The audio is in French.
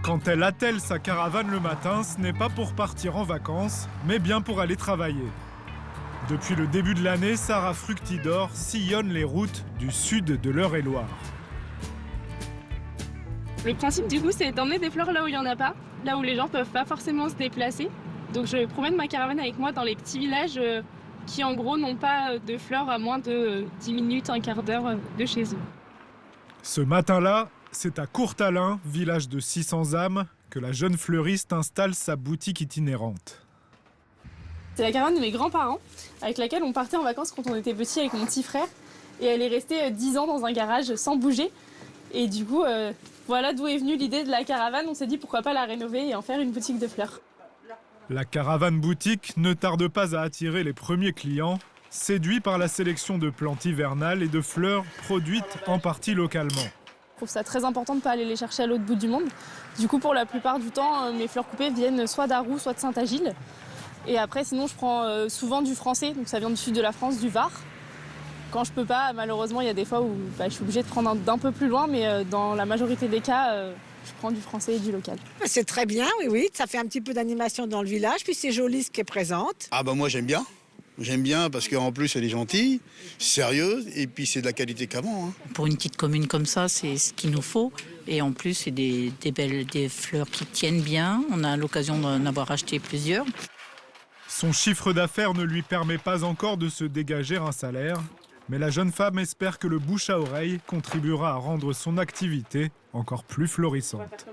Quand elle attelle sa caravane le matin, ce n'est pas pour partir en vacances, mais bien pour aller travailler. Depuis le début de l'année, Sarah Fructidor sillonne les routes du sud de l'Eure-et-Loir. Le principe du coup, c'est d'emmener des fleurs là où il n'y en a pas, là où les gens ne peuvent pas forcément se déplacer. Donc je promène ma caravane avec moi dans les petits villages qui en gros n'ont pas de fleurs à moins de 10 minutes, un quart d'heure de chez eux. Ce matin-là, c'est à Courtalin, village de 600 âmes, que la jeune fleuriste installe sa boutique itinérante. C'est la caravane de mes grands-parents, avec laquelle on partait en vacances quand on était petit avec mon petit frère. Et elle est restée 10 ans dans un garage sans bouger. Et du coup, voilà d'où est venue l'idée de la caravane. On s'est dit pourquoi pas la rénover et en faire une boutique de fleurs. La caravane boutique ne tarde pas à attirer les premiers clients, séduits par la sélection de plantes hivernales et de fleurs produites en partie localement. Je trouve ça très important de ne pas aller les chercher à l'autre bout du monde. Du coup, pour la plupart du temps, mes fleurs coupées viennent soit d'Arroux, soit de Saint-Agile. Et après, sinon, je prends souvent du français, donc ça vient du sud de la France, du Var. Quand je peux pas, malheureusement, il y a des fois où je suis obligée de prendre d'un peu plus loin, mais dans la majorité des cas, je prends du français et du local. C'est très bien, oui, ça fait un petit peu d'animation dans le village, puis c'est joli ce qui est présente. Ah bah moi j'aime bien. J'aime bien parce qu'en plus elle est gentille, sérieuse et puis c'est de la qualité qu'avant. Pour une petite commune comme ça, c'est ce qu'il nous faut. Et en plus, c'est des fleurs qui tiennent bien. On a l'occasion d'en avoir acheté plusieurs. Son chiffre d'affaires ne lui permet pas encore de se dégager un salaire, mais la jeune femme espère que le bouche à oreille contribuera à rendre son activité encore plus florissante.